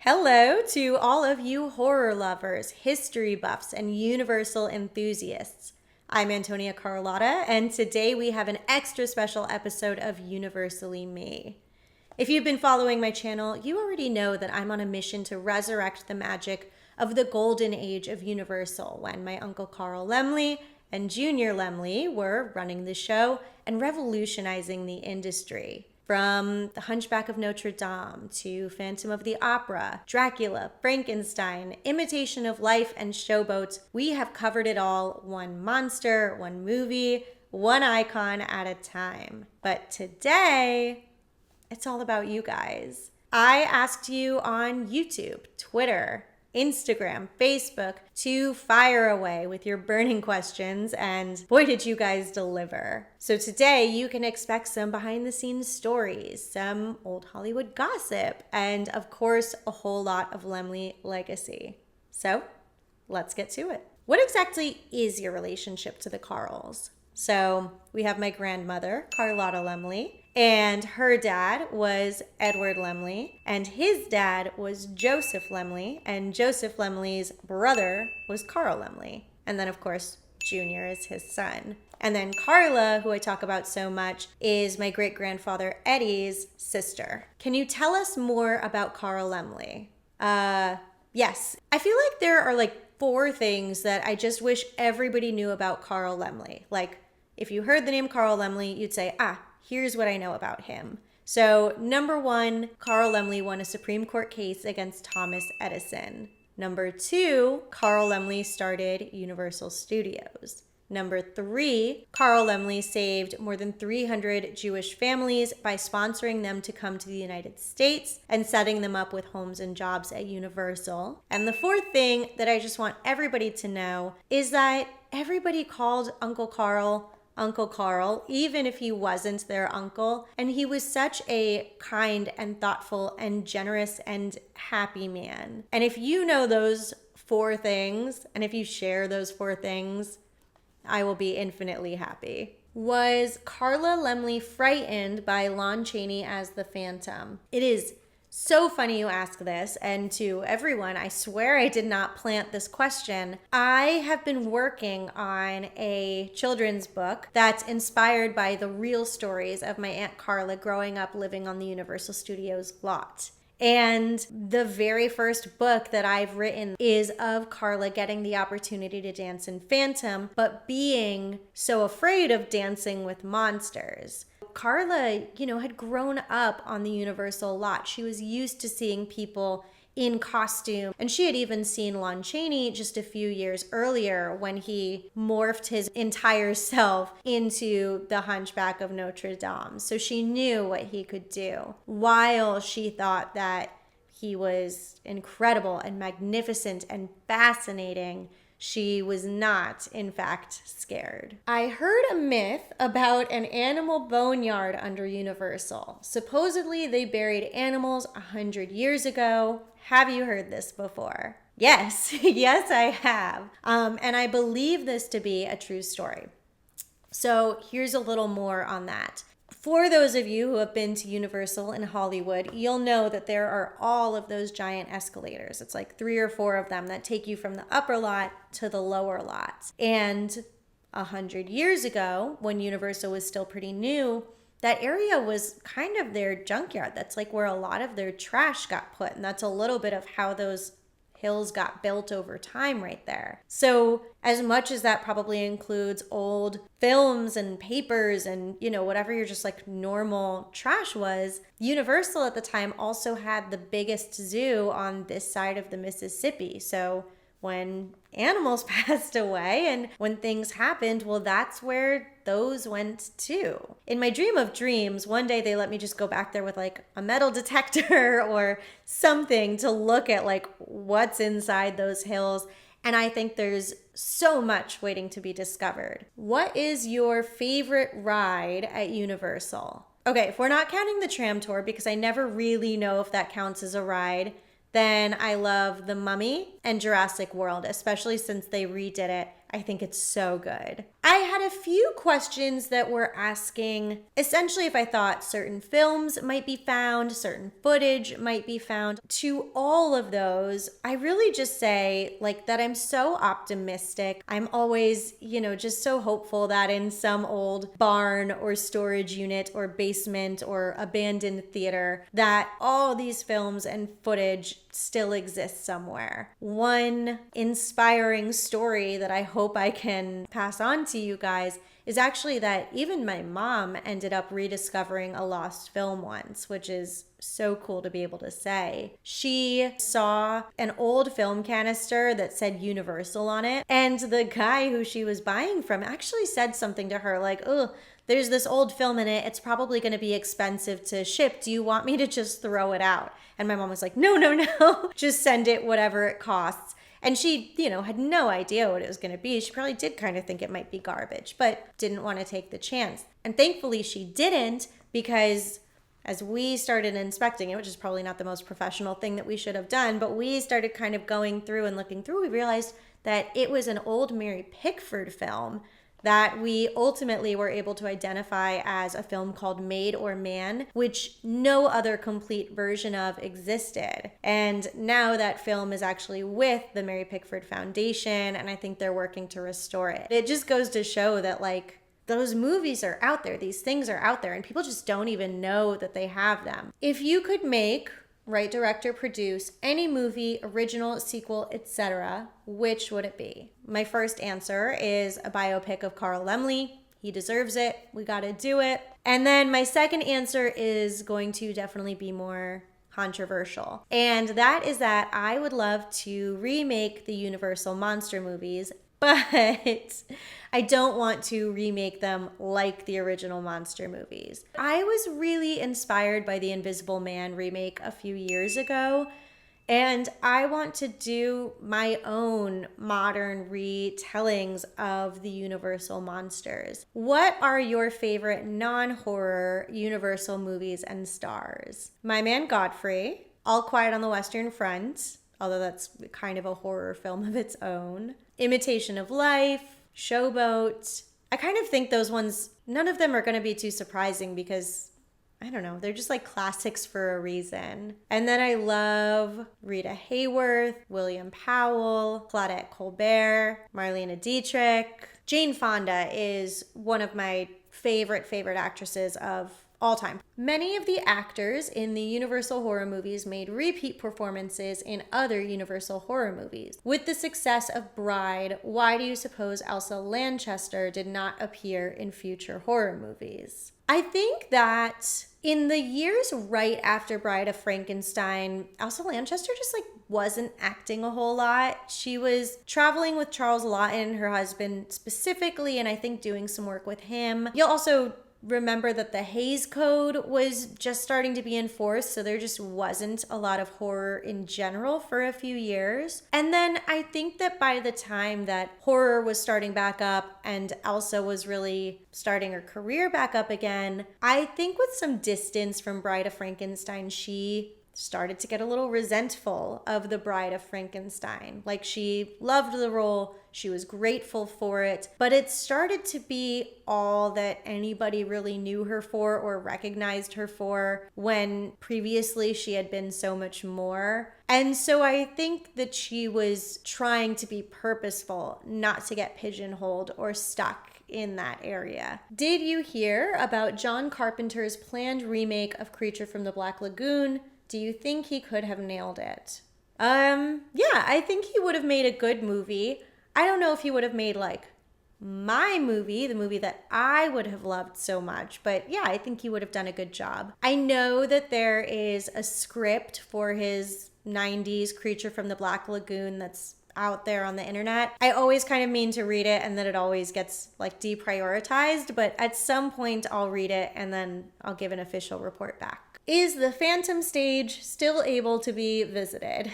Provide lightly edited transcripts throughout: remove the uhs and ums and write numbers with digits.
Hello to all of you horror lovers, history buffs, and Universal enthusiasts. I'm Antonia Carlotta, and today we have an extra special episode of Universally Me. If you've been following my channel, you already know that I'm on a mission to resurrect the magic of the golden age of Universal when my uncle Carl Laemmle and Junior Laemmle were running the show and revolutionizing the industry. From The Hunchback of Notre Dame to Phantom of the Opera, Dracula, Frankenstein, Imitation of Life, and Showboat, we have covered it all, one monster, one movie, one icon at a time. But today, it's all about you guys. I asked you on YouTube, Twitter, Instagram, Facebook to fire away with your burning questions, and boy did you guys deliver. So today you can expect some behind the scenes stories, some old Hollywood gossip, and of course a whole lot of Laemmle legacy. So let's get to it. What exactly is your relationship to the Carls? So we have my grandmother, Carlotta Laemmle, and her dad was Edward Laemmle, and his dad was Joseph Laemmle, and Joseph Laemmle's brother was Carl Laemmle. And then, of course, Junior is his son. And then Carla, who I talk about so much, is my great-grandfather Eddie's sister. Can you tell us more about Carl Laemmle? Yes. I feel like there are like 4 things that I just wish everybody knew about Carl Laemmle. Like, if you heard the name Carl Laemmle, you'd say, here's what I know about him. So number 1, Carl Laemmle won a Supreme Court case against Thomas Edison. Number 2, Carl Laemmle started Universal Studios. Number 3, Carl Laemmle saved more than 300 Jewish families by sponsoring them to come to the United States and setting them up with homes and jobs at Universal. And the 4th thing that I just want everybody to know is that everybody called Uncle Carl, even if he wasn't their uncle. And he was such a kind and thoughtful and generous and happy man. And if you know those 4 things, and if you share those 4 things, I will be infinitely happy. Was Carla Laemmle frightened by Lon Chaney as the Phantom? It is so funny you ask this, and to everyone, I swear I did not plant this question. I have been working on a children's book that's inspired by the real stories of my Aunt Carla growing up living on the Universal Studios lot. And the very first book that I've written is of Carla getting the opportunity to dance in Phantom, but being so afraid of dancing with monsters. Carla, had grown up on the Universal lot. She was used to seeing people in costume, and she had even seen Lon Chaney just a few years earlier when he morphed his entire self into the Hunchback of Notre Dame. So she knew what he could do. While she thought that he was incredible and magnificent and fascinating, she was not, in fact, scared. I heard a myth about an animal boneyard under Universal. Supposedly, they buried animals 100 years ago. Have you heard this before? Yes, yes, I have. And I believe this to be a true story. So here's a little more on that. For those of you who have been to Universal in Hollywood, you'll know that there are all of those giant escalators. It's like 3 or 4 of them that take you from the upper lot to the lower lot. And 100 years ago, when Universal was still pretty new, that area was kind of their junkyard. That's like where a lot of their trash got put. And that's a little bit of how those hills got built over time right there. So as much as that probably includes old films and papers and, whatever your just like normal trash was, Universal at the time also had the biggest zoo on this side of the Mississippi. So when animals passed away and when things happened, well, that's where those went too. In my dream of dreams, one day they let me just go back there with like a metal detector or something to look at like what's inside those hills. And I think there's so much waiting to be discovered. What is your favorite ride at Universal? Okay, if we're not counting the tram tour, because I never really know if that counts as a ride, then I love The Mummy and Jurassic World, especially since they redid it. I think it's so good. I had a few questions that were asking essentially if I thought certain films might be found, certain footage might be found. To all of those, I really just say like that I'm so optimistic. I'm always, just so hopeful that in some old barn or storage unit or basement or abandoned theater that all these films and footage still exists somewhere. One inspiring story that I hope I can pass on to you guys is actually that even my mom ended up rediscovering a lost film once, which is so cool to be able to say. She saw an old film canister that said Universal on it, and the guy who she was buying from actually said something to her like, "Oh, there's this old film in it. It's probably going to be expensive to ship. Do you want me to just throw it out?" And my mom was like, "No, no, no. Just send it whatever it costs." And she, had no idea what it was going to be. She probably did kind of think it might be garbage, but didn't want to take the chance. And thankfully she didn't, because as we started inspecting it, which is probably not the most professional thing that we should have done, but we started kind of going through and looking through, we realized that it was an old Mary Pickford film that we ultimately were able to identify as a film called Maid or Man, which no other complete version of existed. And now that film is actually with the Mary Pickford Foundation, and I think they're working to restore it. It just goes to show that like those movies are out there, these things are out there, and people just don't even know that they have them. If you could make, write, director, produce any movie, original, sequel, etc., which would it be? My first answer is a biopic of Carl Laemmle. He deserves it. We got to do it. And then my second answer is going to definitely be more controversial. And that is that I would love to remake the Universal monster movies, but I don't want to remake them like the original monster movies. I was really inspired by the Invisible Man remake a few years ago, and I want to do my own modern retellings of the Universal monsters. What are your favorite non-horror Universal movies and stars? My Man Godfrey, All Quiet on the Western Front, although that's kind of a horror film of its own, Imitation of Life, Showboat. I kind of think those ones, none of them are going to be too surprising because, I don't know, they're just like classics for a reason. And then I love Rita Hayworth, William Powell, Claudette Colbert, Marlene Dietrich. Jane Fonda is one of my favorite actresses of all time. Many of the actors in the Universal horror movies made repeat performances in other Universal horror movies. With the success of Bride, why do you suppose Elsa Lanchester did not appear in future horror movies? I think that in the years right after Bride of Frankenstein, Elsa Lanchester just wasn't acting a whole lot. She was traveling with Charles Laughton, her husband specifically, and I think doing some work with him. You'll also remember that the Hays Code was just starting to be enforced, so there just wasn't a lot of horror in general for a few years. And then I think that by the time that horror was starting back up and Elsa was really starting her career back up again, I think with some distance from Bride of Frankenstein, she started to get a little resentful of the Bride of Frankenstein. Like, she loved the role, she was grateful for it, but it started to be all that anybody really knew her for or recognized her for, when previously she had been so much more. And so I think that she was trying to be purposeful, not to get pigeonholed or stuck in that area. Did you hear about John Carpenter's planned remake of Creature from the Black Lagoon? Do you think he could have nailed it? Yeah, I think he would have made a good movie. I don't know if he would have made my movie, the movie that I would have loved so much, but yeah, I think he would have done a good job. I know that there is a script for his 90s Creature from the Black Lagoon that's out there on the internet. I always kind of mean to read it and then it always gets deprioritized, but at some point I'll read it and then I'll give an official report back. Is the Phantom Stage still able to be visited?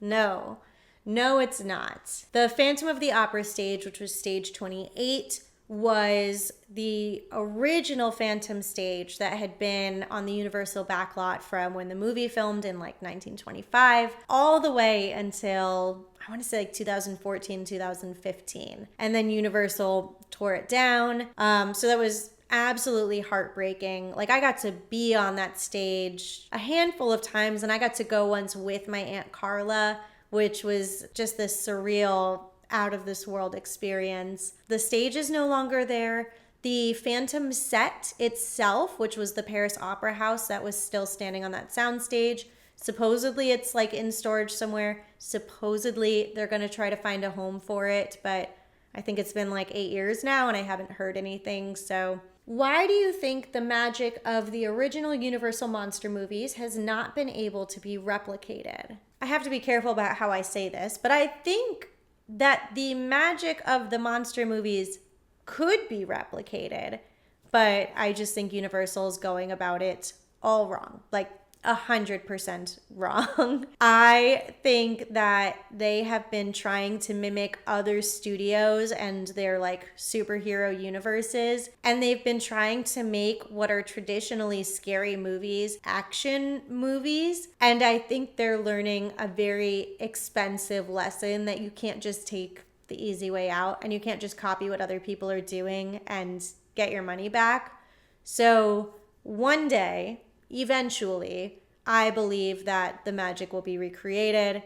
No, it's not. The Phantom of the Opera stage, which was stage 28, was the original Phantom stage that had been on the Universal backlot from when the movie filmed in like 1925 all the way until I want to say like 2014, 2015. And then Universal tore it down. So that was absolutely heartbreaking. Like I got to be on that stage a handful of times, and I got to go once with my Aunt Carla, which was just this surreal, out of this world experience. The stage is no longer there. The Phantom set itself, which was the Paris Opera House that was still standing on that soundstage, supposedly it's like in storage somewhere. Supposedly they're going to try to find a home for it, but I think it's been like 8 years now and I haven't heard anything. So why do you think the magic of the original Universal Monster movies has not been able to be replicated? I have to be careful about how I say this, but I think that the magic of the monster movies could be replicated, but I just think Universal is going about it all wrong, like 100% wrong. I think that they have been trying to mimic other studios and their like superhero universes, and they've been trying to make what are traditionally scary movies action movies, and I think they're learning a very expensive lesson that you can't just take the easy way out and you can't just copy what other people are doing and get your money back. So one day, eventually, I believe that the magic will be recreated,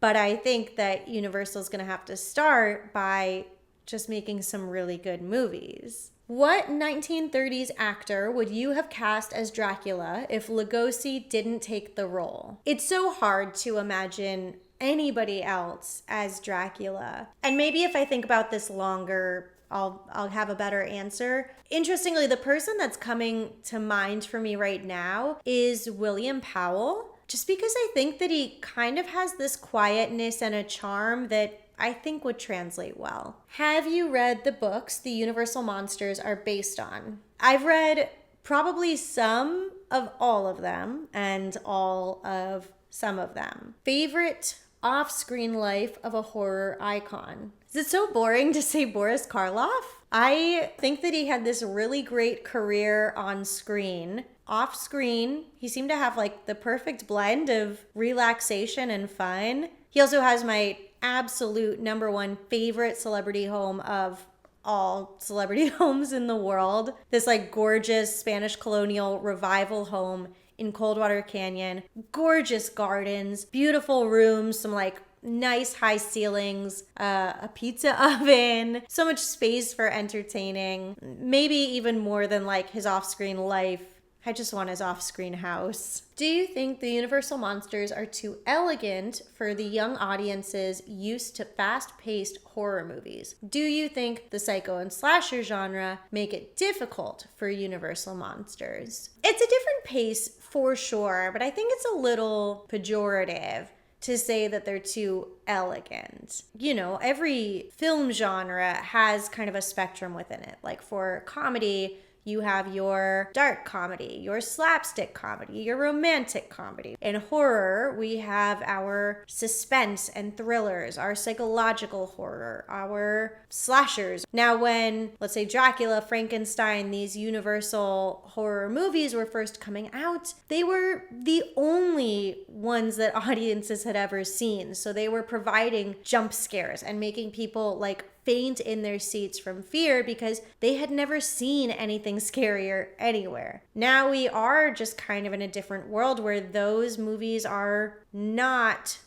but I think that Universal is going to have to start by just making some really good movies. What 1930s actor would you have cast as Dracula if Lugosi didn't take the role? It's so hard to imagine anybody else as Dracula. And maybe if I think about this longer, I'll have a better answer. Interestingly, the person that's coming to mind for me right now is William Powell, just because I think that he kind of has this quietness and a charm that I think would translate well. Have you read the books the Universal Monsters are based on? I've read probably some of all of them and all of some of them. Favorite off-screen life of a horror icon? Is it so boring to say Boris Karloff? I think that he had this really great career on screen. Off screen, he seemed to have like the perfect blend of relaxation and fun. He also has my absolute number one favorite celebrity home of all celebrity homes in the world. This like gorgeous Spanish colonial revival home in Coldwater Canyon. Gorgeous gardens, beautiful rooms, some like nice high ceilings, a pizza oven, so much space for entertaining. Maybe even more than like his off-screen life. I just want his off-screen house. Do you think the Universal Monsters are too elegant for the young audiences used to fast-paced horror movies? Do you think the psycho and slasher genre make it difficult for Universal Monsters? It's a different pace for sure, but I think it's a little pejorative to say that they're too elegant. You know, every film genre has kind of a spectrum within it. Like for comedy, you have your dark comedy, your slapstick comedy, your romantic comedy. In horror, we have our suspense and thrillers, our psychological horror, our slashers. Now, when, let's say, Dracula, Frankenstein, these Universal horror movies were first coming out, they were the only ones that audiences had ever seen. So they were providing jump scares and making people like faint in their seats from fear because they had never seen anything scarier anywhere. Now we are just kind of in a different world where those movies are not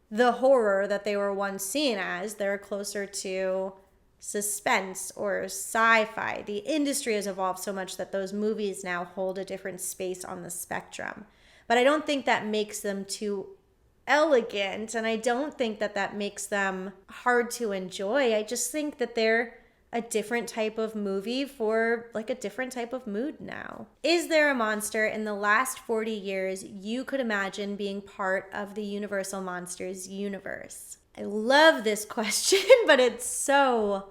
the horror that they were once seen as. They're closer to suspense or sci-fi. The industry has evolved so much that those movies now hold a different space on the spectrum. But I don't think that makes them too elegant, and I don't think that that makes them hard to enjoy. I just think that they're a different type of movie for like a different type of mood now. Is there a monster in the last 40 years you could imagine being part of the Universal Monsters universe? I love this question, but it's so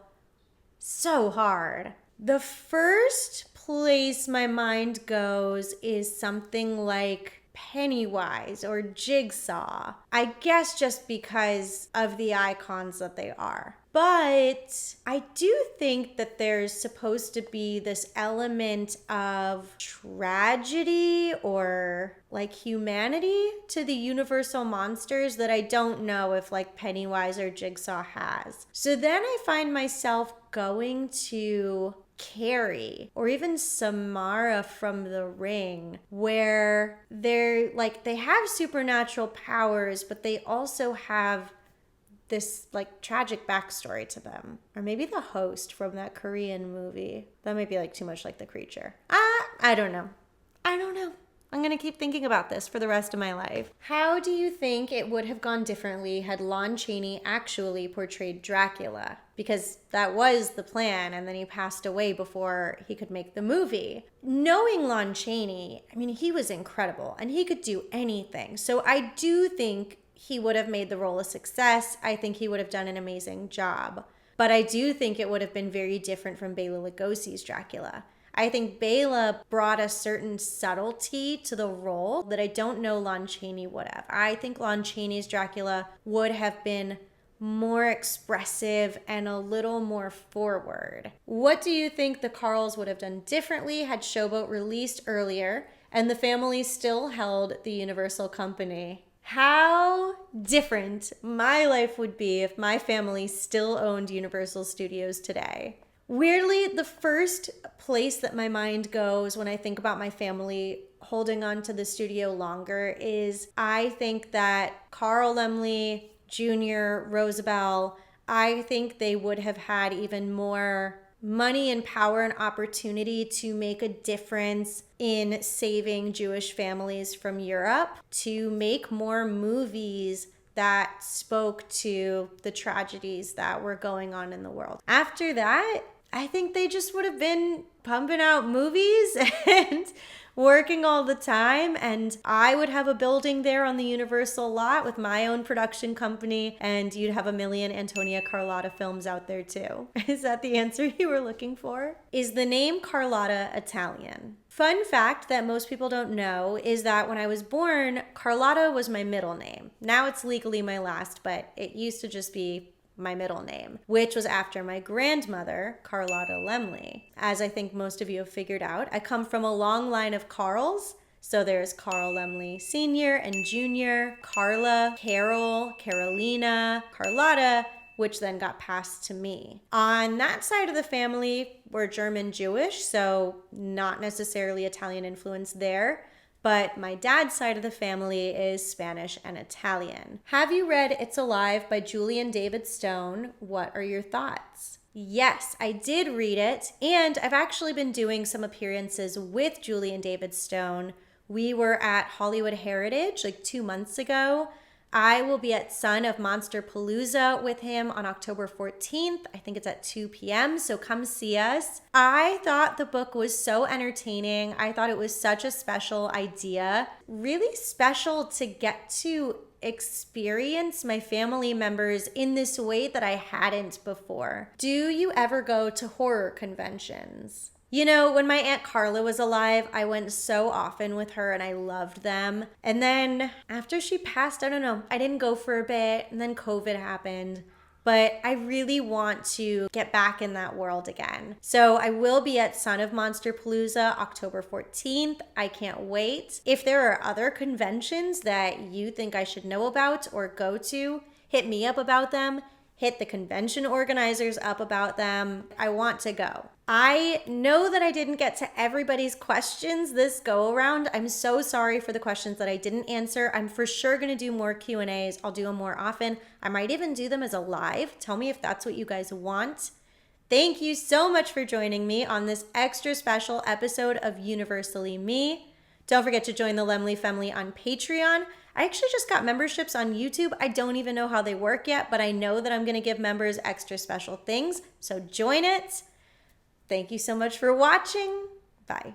hard. The first place my mind goes is something like Pennywise or Jigsaw. I guess just because of the icons that they are. But I do think that there's supposed to be this element of tragedy or like humanity to the universal monsters that I don't know if like Pennywise or Jigsaw has. So then I find myself going to Carrie or even Samara from The Ring, where they're like, they have supernatural powers, but they also have this like tragic backstory to them. Or maybe the host from that Korean movie. That might be like too much like The Creature. I don't know. I'm going to keep thinking about this for the rest of my life. How do you think it would have gone differently had Lon Chaney actually portrayed Dracula? Because that was the plan, and then he passed away before he could make the movie. Knowing Lon Chaney, I mean, he was incredible, and he could do anything. So I do think he would have made the role a success. I think he would have done an amazing job. But I do think it would have been very different from Bela Lugosi's Dracula. I think Bela brought a certain subtlety to the role that I don't know Lon Chaney would have. I think Lon Chaney's Dracula would have been more expressive and a little more forward. What do you think the Carls would have done differently had Showboat released earlier and the family still held the Universal company? How different my life would be if my family still owned Universal Studios today. Weirdly, the first place that my mind goes when I think about my family holding on to the studio longer is I think that Carl Laemmle, Jr., Rosabelle, I think they would have had even more money and power and opportunity to make a difference in saving Jewish families from Europe, to make more movies that spoke to the tragedies that were going on in the world. After that, I think they just would have been pumping out movies and working all the time, and I would have a building there on the Universal lot with my own production company, and you'd have a million Antonia Carlotta films out there too. Is that the answer you were looking for? Is the name Carlotta Italian? Fun fact that most people don't know is that when I was born, Carlotta was my middle name. Now it's legally my last, but it used to just be my middle name, which was after my grandmother, Carlotta Laemmle. As I think most of you have figured out, I come from a long line of Carls. So there's Carl Laemmle Sr. and Jr., Carla, Carol, Carolina, Carlotta, which then got passed to me. On that side of the family, we're German Jewish, so not necessarily Italian influence there. But my dad's side of the family is Spanish and Italian. Have you read It's Alive by Julie and David Stone? What are your thoughts? Yes, I did read it, and I've actually been doing some appearances with Julie and David Stone. We were at Hollywood Heritage like 2 months ago. I will be at Son of Monster Palooza with him on October 14th. I think it's at 2 p.m., so come see us. I thought the book was so entertaining. I thought it was such a special idea. Really special to get to experience my family members in this way that I hadn't before. Do you ever go to horror conventions? You know, when my Aunt Carla was alive, I went so often with her and I loved them. And then after she passed, I don't know, I didn't go for a bit, and then COVID happened. But I really want to get back in that world again. So I will be at Son of Monster Palooza October 14th. I can't wait. If there are other conventions that you think I should know about or go to, hit me up about them. Hit the convention organizers up about them. I want to go. I know that I didn't get to everybody's questions this go around. I'm so sorry for the questions that I didn't answer. I'm for sure going to do more Q&As. I'll do them more often. I might even do them as a live. Tell me if that's what you guys want. Thank you so much for joining me on this extra special episode of Universally Me. Don't forget to join the Laemmle family on Patreon. I actually just got memberships on YouTube. I don't even know how they work yet, but I know that I'm going to give members extra special things. So join it. Thank you so much for watching. Bye.